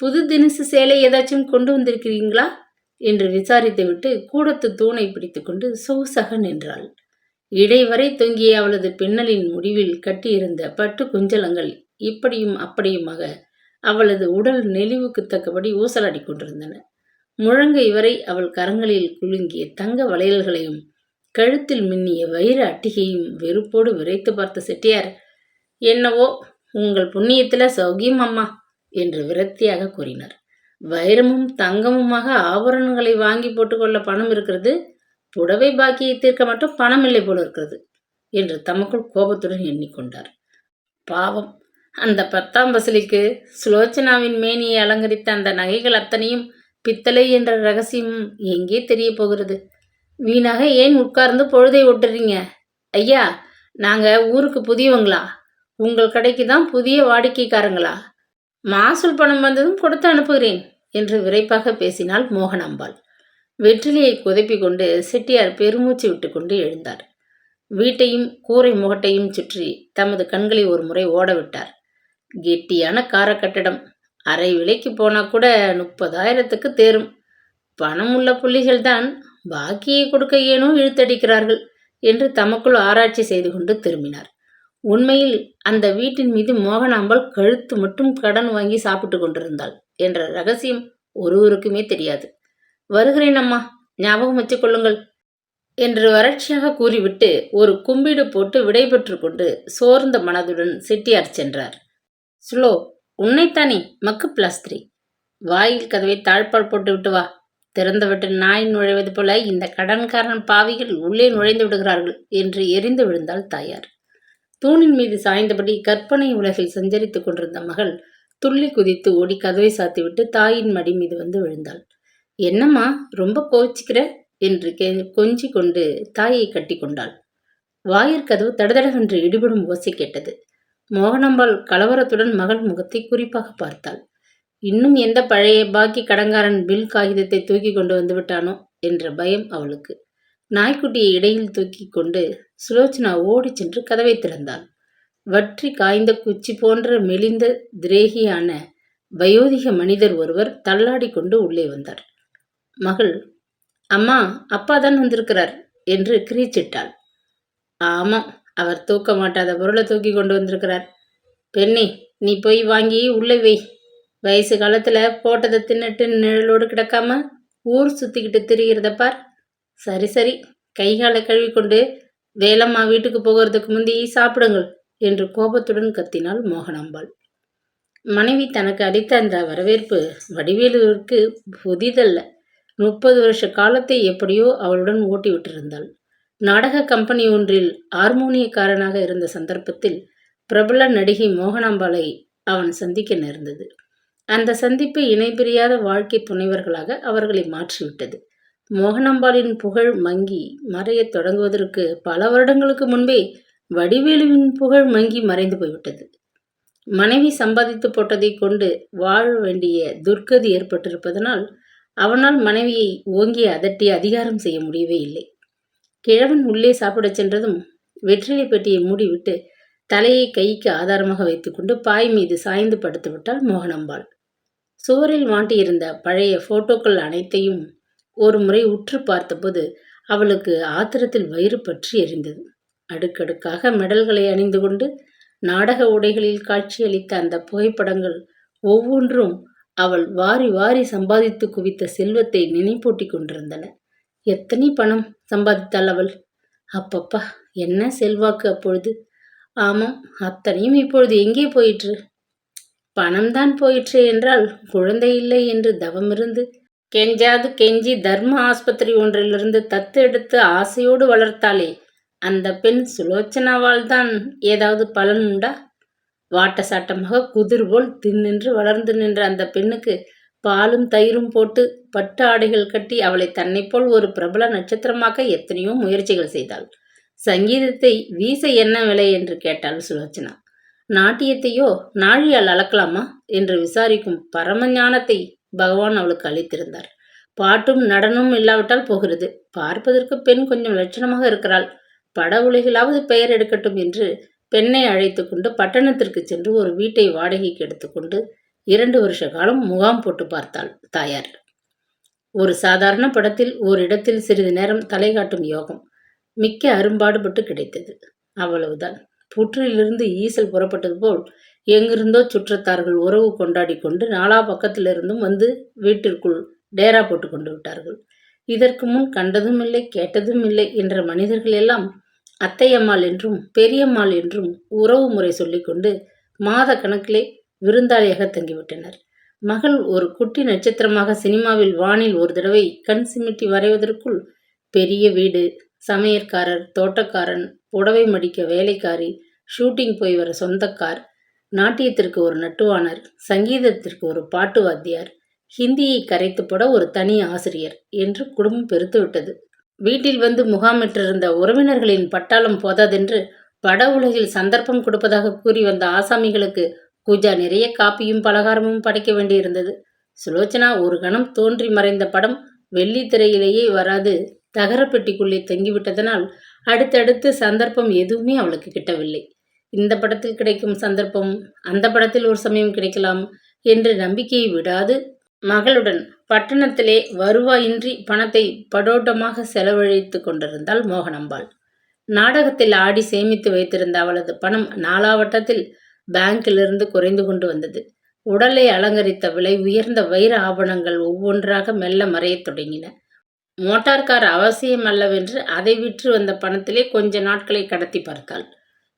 புது தினசு சேலை ஏதாச்சும் கொண்டு வந்திருக்கிறீங்களா என்று விசாரித்துவிட்டு கூடத்து தூணை பிடித்துக்கொண்டு சொகுசாக நின்றாள். இடைவரை தொங்கிய அவளது பின்னலின் முடிவில் கட்டியிருந்த பட்டு குஞ்சலங்கள் இப்படியும் அப்படியுமாக அவளது உடல் நெளிவுக்கு தக்கபடி ஊசலாடி கொண்டிருந்தன. முழங்கை வரை அவள் கரங்களில் குலுங்கிய தங்க வளையல்களையும் கழுத்தில் மின்னிய வைர அட்டிகையும் வெறுப்போடு விரைத்து பார்த்த செட்டியார், என்னவோ உங்கள் புண்ணியத்துல சௌகியம் அம்மா என்று விரக்தியாக கூறினார். வைரமும் தங்கமுமாக ஆபரணங்களை வாங்கி போட்டுக்கொள்ள பணம் இருக்கிறது, புடவை பாக்கியை தீர்க்க மட்டும் பணம் இல்லை போல இருக்கிறது என்று தமக்குள் கோபத்துடன் எண்ணிக்கொண்டார். பாவம், அந்த 10ஆம் பசலிக்கு சுலோச்சனாவின் மேனியை அலங்கரித்த அந்த நகைகள் அத்தனையும் பித்தளை என்ற ரகசியம் எங்கே தெரிய போகிறது? வீணாக ஏன் உட்கார்ந்து பொழுதை ஓட்டுறீங்க? ஐயா, நாங்க ஊருக்கு புதியவங்களா? உங்கள் கடைக்கு தான் புதிய வாடிக்கைக்காரங்களா? மாசூல் பணம் வந்ததும் கொடுத்து அனுப்புகிறேன் என்று விரைப்பாக பேசினாள் மோகனாம்பாள். வெற்றிலையை குதைப்பி கொண்டு செட்டியார் பெருமூச்சு விட்டு கொண்டு எழுந்தார். வீட்டையும் கூரை முகட்டையும் சுற்றி தமது கண்களை ஒரு முறை ஓடவிட்டார். கெட்டியான கார கட்டடம், அரை விலைக்கு போனா கூட 30,000த்துக்கு தேரும். பணம் உள்ள புள்ளிகள்தான் பாக்கியை கொடுக்க ஏனோ இழுத்தடிக்கிறார்கள் என்று தமக்குள் ஆராய்ச்சி செய்து கொண்டு திரும்பினார். உண்மையில் அந்த வீட்டின் மீது மோகனாம்பாள் கழுத்து மட்டும் கடன் வாங்கி சாப்பிட்டு கொண்டிருந்தாள் என்ற ரகசியம் ஒருவருக்குமே தெரியாது. வருகிறேன் அம்மா, ஞாபகம் வச்சுக் கொள்ளுங்கள் என்று வறட்சியாக கூறிவிட்டு ஒரு கும்பிடு போட்டு விடைபெற்று கொண்டு சோர்ந்த மனதுடன் செட்டியார் சென்றார். சுலோ, உன்னைத்தானே மக்கு பிளாஸ்திரி, வாயில் கதவை தாழ்பால் போட்டு விட்டு வா. திறந்துவிட்டு நாய் நுழைவது போல இந்த கடன்காரன் பாவிகள் உள்ளே நுழைந்து விடுகிறார்கள் என்று எரிந்து விழுந்தாள் தாயார். தூணின் மீது சாய்ந்தபடி கற்பனை உலகில் சஞ்சரித்துக் கொண்டிருந்த மகள் துள்ளி குதித்து ஓடி கதவை சாத்திவிட்டு தாயின் மடி மீது வந்து விழுந்தாள். என்னம்மா, ரொம்ப கோச்சிக்கிற என்று கொஞ்சி கொண்டு தாயை கட்டி கொண்டாள். வாயிற்கதவு தடதடவென்று இடிபடும் ஓசை கேட்டது. மோகனாம்பாள் கலவரத்துடன் மகள் முகத்தை குறிப்பாக பார்த்தாள். இன்னும் எந்த பழைய பாக்கி கடங்காரன் பில் காகிதத்தை தூக்கி கொண்டு வந்து விட்டானோ என்ற பயம் அவளுக்கு. நாய்க்குட்டியை இடையில் தூக்கி கொண்டு சுலோச்சனா ஓடி சென்று கதவை திறந்தாள். வற்றி காய்ந்த குச்சி போன்ற மெலிந்த திரேகியான வயோதிக மனிதர் ஒருவர் தள்ளாடி கொண்டு உள்ளே வந்தார். மகள், அம்மா, அப்பா தான் வந்திருக்கிறார் என்று கிரீச்சிட்டாள். ஆமாம், அவர் தூக்க மாட்டாத பொருளை தூக்கி கொண்டு வந்திருக்கிறார். பெண்ணே, நீ போய் வாங்கி உள்ளே வை. வயசு காலத்துல போட்டதை தின்னுட்டு நிழலோடு கிடக்காம ஊர் சுத்திக்கிட்டு திரிகிறத பார். சரி சரி, கைகாலை கழுவி கொண்டு வேலம்மா வீட்டுக்கு போகிறதுக்கு முந்தி சாப்பிடுங்கள் என்று கோபத்துடன் கத்தினாள் மோகனாம்பாள். மனைவி தனக்கு அளித்த அந்த வரவேற்பு வடிவேலுவிற்கு புதிதல்ல. 30 வருஷ காலத்தை எப்படியோ அவளுடன் ஓட்டி விட்டிருந்தாள். நாடக கம்பெனி ஒன்றில் ஹார்மோனியக்காரனாக இருந்த சந்தர்ப்பத்தில் பிரபல நடிகை மோகனாம்பாளை அவன் சந்திக்க நேர்ந்தது. அந்த சந்திப்பு இணைபிரியாத வாழ்க்கை துணைவர்களாக அவர்களை மாற்றிவிட்டது. மோகனாம்பாளின் புகழ் மங்கி மறையத் தொடங்குவதற்கு பல வருடங்களுக்கு முன்பே வடிவேலுவின் புகழ் மங்கி மறைந்து போய்விட்டது. மனைவி சம்பாதித்து போட்டதை கொண்டு வாழ வேண்டிய துர்க்கதி ஏற்பட்டிருப்பதனால் அவனால் மனைவியை ஓங்கி அதட்டி அதிகாரம் செய்ய முடியவே இல்லை. கிழவன் உள்ளே சாப்பிடச் சென்றதும் வெற்றிலை பெட்டியை மூடிவிட்டு தலையை கைக்கு ஆதாரமாக வைத்துக்கொண்டு பாய் மீது சாய்ந்து படுத்து விட்டாள் மோகனாம்பாள். சுவரில் மாட்டியிருந்த பழைய போட்டோக்கள் அனைத்தையும் ஒரு முறை உற்று பார்த்தபோது அவளுக்கு ஆத்திரத்தில் வயிறு பற்றி எரிந்தது. அடுக்கடுக்காக மெடல்களை அணிந்து கொண்டு நாடக உடைகளில் காட்சியளித்த அந்த புகைப்படங்கள் ஒவ்வொன்றும் அவள் வாரி வாரி சம்பாதித்து குவித்த செல்வத்தை நினைப்பூட்டி கொண்டிருந்தன. எத்தனை பணம் சம்பாதித்தாள் அவள்! அப்பப்பா, என்ன செல்வாக்கு அப்பொழுது! ஆமாம், அத்தனையும் இப்பொழுது எங்கே போயிற்று? பணம்தான் போயிற்று என்றால் குழந்தை இல்லை என்று தவமிருந்து கெஞ்சாது கெஞ்சி தர்ம ஆஸ்பத்திரி ஒன்றிலிருந்து தத்து எடுத்து ஆசையோடு வளர்த்தாளே அந்த பெண் சுலோச்சனாவால் தான் ஏதாவது பலன் உண்டா? வாட்ட சாட்டமாக குதிர் போல் தின்னின்று வளர்ந்து நின்ற அந்த பெண்ணுக்கு பாலும் தயிரும் போட்டு பட்டு ஆடைகள் கட்டி அவளை தன்னை போல் ஒரு பிரபல நட்சத்திரமாக்க எத்தனையோ முயற்சிகள் செய்தாள். சங்கீதத்தை வீச என்ன விலை என்று கேட்டாள் சுலோச்சனா. நாட்டியத்தையோ நாழியால் அளக்கலாமா என்று விசாரிக்கும் பரம ஞானத்தை பகவான் அவளுக்கு அளித்திருந்தார். பாட்டும் நடனமும் இல்லாவிட்டால் போகிறது. பார்ப்பதற்கு பெண் கொஞ்சம் லட்சணமாக இருக்கிறாள். பட உலகிலாவது பெயர் எடுக்கட்டும் என்று பெண்ணை அழைத்து கொண்டு பட்டணத்திற்கு சென்று ஒரு வீட்டை வாடகைக்கு எடுத்துக்கொண்டு 2 வருஷ காலம் முகாம் போட்டு பார்த்தாள் தாயார். ஒரு சாதாரண படத்தில் ஓரிடத்தில் சிறிது நேரம் தலை காட்டும் யோகம் மிக்க அரும்பாடுபட்டு கிடைத்தது. அவ்வளவுதான். புற்றிலிருந்து ஈசல் புறப்பட்டது போல் எங்கிருந்தோ சுற்றத்தார்கள் உறவு கொண்டாடி கொண்டு நாலா பக்கத்திலிருந்தும் வந்து வீட்டிற்குள் டேரா போட்டு கொண்டு விட்டார்கள். இதற்கு முன் கண்டதும் இல்லை கேட்டதும் இல்லை என்ற மனிதர்கள் எல்லாம் அத்தையம்மாள் என்றும் பெரியம்மாள் என்றும் உறவு முறை சொல்லிக்கொண்டு மாத கணக்கிலே விருந்தாளியாக தங்கிவிட்டனர். மகள் ஒரு குட்டி நட்சத்திரமாக சினிமாவில் வானில் ஒரு தடவை கண் சிமிட்டி வரைவதற்குள் பெரிய வீடு, சமையற்காரர், தோட்டக்காரன், புடவை மடிக்க வேலைக்காரி, ஷூட்டிங் போய் வர சொந்தக்கார், நாட்டியத்திற்கு ஒரு நட்டுவானர், சங்கீதத்திற்கு ஒரு பாட்டு வாத்தியார், ஹிந்தியை கரைத்து போட ஒரு தனி ஆசிரியர் என்று குடும்பம் பெருத்துவிட்டது. வீட்டில் வந்து முகாமிட்டிருந்த உறவினர்களின் பட்டாளம் போதாதென்று வட உலகில் சந்தர்ப்பம் கொடுப்பதாக கூறி வந்த ஆசாமிகளுக்கு பூஜா நிறைய காப்பியும் பலகாரமும் படைக்க வேண்டியிருந்தது. சுலோச்சனா ஒரு கணம் தோன்றி மறைந்த படம் வெள்ளி திரையிலேயே வராது தகரப்பெட்டிக்குள்ளே தங்கிவிட்டதனால் அடுத்தடுத்து சந்தர்ப்பம் எதுவுமே அவளுக்கு கிட்டவில்லை. இந்த படத்தில் கிடைக்கும் சந்தர்ப்பம் அந்த படத்தில் ஒரு சமயம் கிடைக்கலாம் என்று நம்பிக்கையை விடாது மகளுடன் பட்டணத்திலே வருவாயின்றி பணத்தை படோட்டமாக செலவழித்து கொண்டிருந்தாள் மோகனாம்பாள். நாடகத்தில் ஆடி சேமித்து வைத்திருந்த அவளது பணம் நாலாவட்டத்தில் பேங்கிலிருந்து குறைந்து கொண்டு வந்தது. உடலை அலங்கரித்த விலை உயர்ந்த வைர ஆபரணங்கள் ஒவ்வொன்றாக மெல்ல மறையத் தொடங்கின. மோட்டார் கார் அவசியம் அல்லவென்று அதை விற்று வந்த பணத்திலே கொஞ்ச நாட்களை கடத்தி பார்த்தாள்.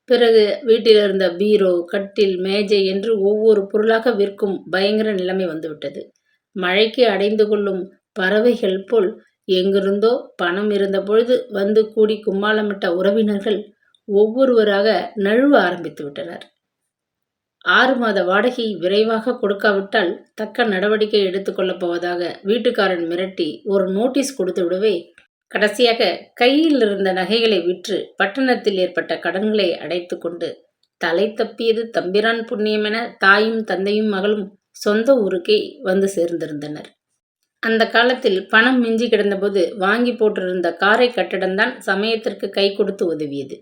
பிறகு வீட்டிலிருந்த பீரோ, கட்டில், மேஜை என்று ஒவ்வொரு பொருளாக விற்கும் பயங்கர நிலைமை வந்துவிட்டது. மழைக்கு அடைந்து கொள்ளும் பறவைகள் போல் எங்கிருந்தோ பணம் இருந்த பொழுது வந்து கூடி கும்மாளமிட்ட உறவினர்கள் ஒவ்வொருவராக நழுவ ஆரம்பித்து விட்டனர். 6 மாத வாடகை விரைவாக கொடுக்காவிட்டால் தக்க நடவடிக்கை எடுத்துக்கொள்ளப் போவதாக வீட்டுக்காரன் மிரட்டி ஒரு நோட்டீஸ் கொடுத்து விடவே, கடைசியாக கையில் இருந்த நகைகளை விற்று பட்டணத்தில் ஏற்பட்ட கடன்களை அடைத்து கொண்டு தலை தப்பியது தம்பிரான் புண்ணியமென தாயும் தந்தையும் மகளும் சொந்த ஊருக்கே வந்து சேர்ந்திருந்தனர். அந்த காலத்தில் பணம் மிஞ்சி கிடந்தபோது வாங்கி போட்டிருந்த காரை கட்டிடம்தான் சமயத்திற்கு கை கொடுத்து உதவியது.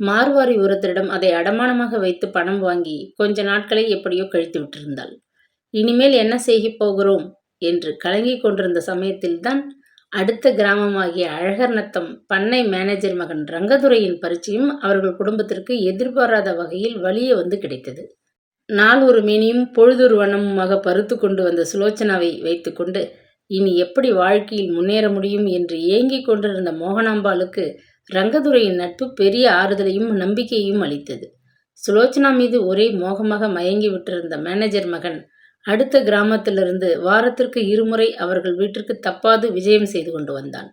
மார்வாரி ஒருத்தரிடம் அதை அடமானமாக வைத்து பணம் வாங்கி கொஞ்ச நாட்களை எப்படியோ கழித்து விட்டிருந்தாள். இனிமேல் என்ன செய்ய போகிறோம் என்று கலங்கிக் கொண்டிருந்த சமயத்தில்தான் அடுத்த கிராமமாகிய அழகர் நத்தம் பண்ணை மேனேஜர் மகன் ரங்கதுரையின் பரிச்சயம் அவர்கள் குடும்பத்திற்கு எதிர்பாராத வகையில் வலிய வந்து கிடைத்தது. நாள் ஒரு மேனியும் பொழுதொரு வண்ணமுமாக பருத்து கொண்டு வந்த சுலோச்சனாவை வைத்து கொண்டு இனி எப்படி வாழ்க்கையில் முன்னேற முடியும் என்று ஏங்கிக் கொண்டிருந்த மோகனாம்பாளுக்கு ரங்கதுரையின் நட்பு பெரிய ஆறுதலையும் நம்பிக்கையையும் அளித்தது. சுலோச்சனா மீது ஒரே மோகமாக மயங்கி விட்டிருந்த மேனேஜர் மகன் அடுத்த கிராமத்திலிருந்து வாரத்திற்கு 2 முறை அவர்கள் வீட்டிற்கு தப்பாது விஜயம் செய்து கொண்டு வந்தான்.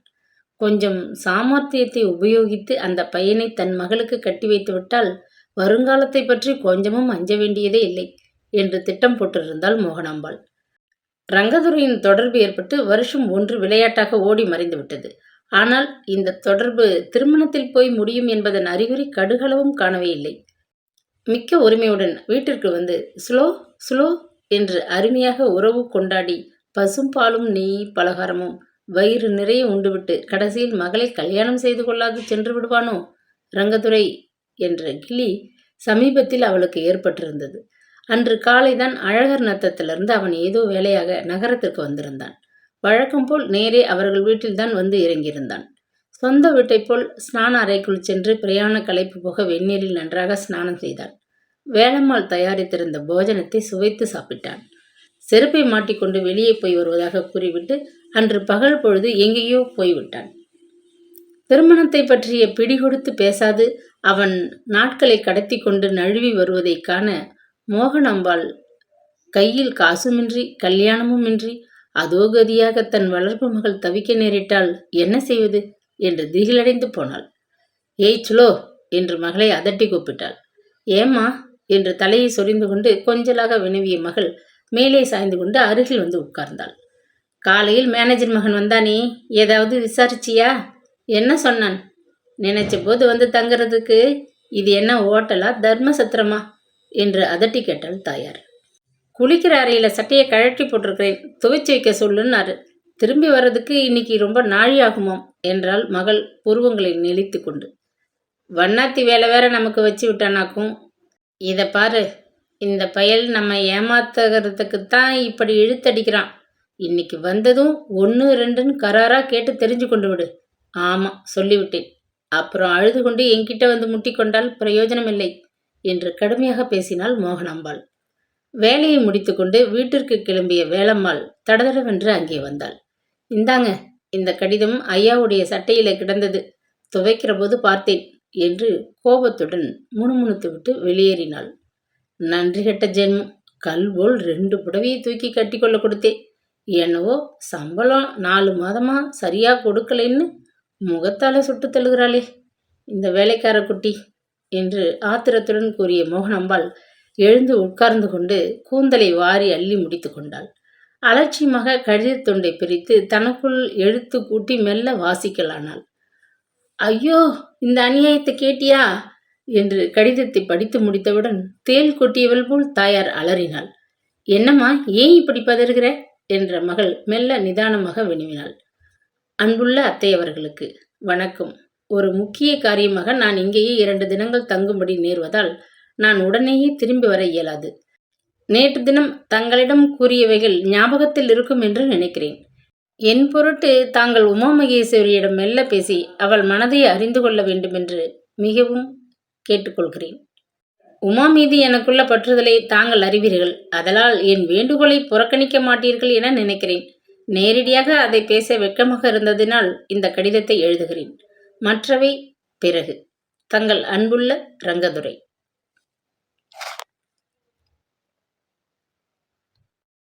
கொஞ்சம் சாமர்த்தியத்தை உபயோகித்து அந்த பையனை தன் மகளுக்கு கட்டி வைத்து விட்டால் வருங்காலத்தை பற்றி கொஞ்சமும் அஞ்ச வேண்டியதே இல்லை என்று திட்டம் போட்டிருந்தாள் மோகனாம்பாள். ரங்கதுரையின் தொடர்பு ஏற்பட்டு வருஷம் 1 விளையாட்டாக ஓடி மறைந்து விட்டது. ஆனால் இந்த தொடர்பு திருமணத்தில் போய் முடியும் என்பதன் அறிகுறி கடுகளவும் காணவே இல்லை. மிக்க உரிமையுடன் வீட்டிற்கு வந்து சுலோ சுலோ என்று அருமையாக உறவு கொண்டாடி பசும்பாலும் நெய் பலகாரமும் வயிறு நிறைய உண்டுவிட்டு கடைசியில் மகளை கல்யாணம் செய்து கொள்ளாது சென்று விடுவானோ ரங்கதுரை என்ற கிளி சமீபத்தில் அவளுக்கு ஏற்பட்டிருந்தது. அன்று காலைதான் அழகர் நத்தத்திலிருந்து அவன் ஏதோ வேலையாக நகரத்திற்கு வந்திருந்தான். வழக்கம் போல் நேரே அவர்கள் வீட்டில்தான் வந்து இறங்கியிருந்தான். சொந்த வீட்டைப் போல் ஸ்நான அறைக்குள் சென்று பிரயாண களைப்பு போக வெந்நீரில் நன்றாக ஸ்நானம் செய்தான். வேலம்மாள் தயாரித்திருந்த போஜனத்தை சுவைத்து சாப்பிட்டான். செருப்பை மாட்டிக்கொண்டு வெளியே போய் வருவதாக கூறிவிட்டு அன்று பகல் பொழுது எங்கேயோ போய்விட்டான். திருமணத்தை பற்றிய பிடிகொடுத்து பேசாது அவன் நாட்களை கடத்தி கொண்டு நழுவி வருவதை காண மோகனாம்பாள் கையில் காசுமின்றி கல்யாணமுமின்றி அதோகதியாக தன் வளர்ப்பு மகள் தவிக்க நேரிட்டால் என்ன செய்வது என்று திகிலடைந்து போனாள். ஏய் சுலோ என்று மகளை அதட்டி கூப்பிட்டாள். ஏம்மா என்று தலையை சொரிந்து கொண்டு கொஞ்சலாக வினவிய மகள் மேலே சாய்ந்து கொண்டு அருகில் வந்து உட்கார்ந்தாள். காலையில் மேனேஜர் மகன் வந்தானே, ஏதாவது விசாரிச்சியா? என்ன சொன்னான்? நினைச்ச போது வந்து தங்குறதுக்கு இது என்ன ஓட்டலா தர்ம சத்திரமா என்று அதட்டி கேட்டாள் தாயார். குளிக்கிற அறையில் சட்டையை கழட்டி போட்டிருக்கிறேன், துவைச்சு வைக்க சொல்லுன்னாரு. திரும்பி வர்றதுக்கு இன்னைக்கு ரொம்ப நாழி ஆகுமாம் என்றாள் மகள் புருவங்களை நெளித்து கொண்டு. வண்ணாத்தி வேலை வேற நமக்கு வச்சு விட்டானாக்கும். இதை பாரு, இந்த பயல் நம்ம ஏமாத்துறதுக்குத்தான் இப்படி இழுத்தடிக்கிறான். இன்னைக்கு வந்ததும் 1 2ன்னு கராரா கேட்டு தெரிஞ்சு கொண்டு விடு. ஆமா, சொல்லிவிட்டேன். அப்புறம் அழுது கொண்டு என்கிட்ட வந்து முட்டிக்கொண்டால் பிரயோஜனமில்லை என்று கடுமையாக பேசினாள் மோகனாம்பாள். வேலையை முடித்துக்கொண்டு வீட்டிற்கு கிளம்பிய வேலம்மாள் தடதடவென்று அங்கே வந்தாள். இந்தாங்க, இந்த கடிதம் ஐயாவுடைய சட்டையில கிடந்தது, துவைக்கிற போது பார்த்தேன் என்று கோபத்துடன் முணுமுணுத்துவிட்டு வெளியேறினாள். நன்றி கெட்ட ஜென்மம், கல்போல் 2 புடவையை தூக்கி கட்டி கொள்ள கொடுத்தேன். என்னவோ சம்பளம் 4 மாதமா சரியா கொடுக்கலைன்னு முகத்தால சுட்டு தள்ளுகிறாளே இந்த வேலைக்கார குட்டி என்று ஆத்திரத்துடன் கூறிய மோகனாம்பாள் எழுந்து உட்கார்ந்து கொண்டு கூந்தலை வாரி அள்ளி முடித்து கொண்டாள். அலட்சியமாக கடிதத் துண்டை பிரித்து தனக்குள் எழுத்து கூட்டி மெல்ல வாசிக்கலானாள். ஐயோ, இந்த அநியாயத்தை கேட்டியா என்று கடிதத்தை படித்து முடித்தவுடன் தேள் கொட்டியவள் போல் தாயார் அலறினாள். என்னம்மா, ஏன் இப்படி பதறுகிற என்ற மகள் மெல்ல நிதானமாக வினவினாள். அன்புள்ள அத்தையவர்களுக்கு வணக்கம். ஒரு முக்கிய காரியமாக நான் இங்கேயே 2 தினங்கள் தங்கும்படி நேர்வதால் நான் உடனேயே திரும்பி வர இயலாது. நேற்று தினம் தங்களிடம் கூறியவைகள் ஞாபகத்தில் இருக்கும் என்று நினைக்கிறேன். என் பொருட்டு தாங்கள் உமா மகேஸ்வரியிடம் மெல்ல பேசி அவள் மனதை அறிந்து கொள்ள வேண்டுமென்று மிகவும் கேட்டுக்கொள்கிறேன். உமா மீது எனக்குள்ள பற்றுதலை தாங்கள் அறிவீர்கள். அதனால் என் வேண்டுகோளை புறக்கணிக்க மாட்டீர்கள் என நினைக்கிறேன். நேரடியாக அதை பேச வெட்கமாக இருந்ததினால் இந்த கடிதத்தை எழுதுகிறேன். மற்றவை பிறகு. தங்கள் அன்புள்ள ரங்கதுரை.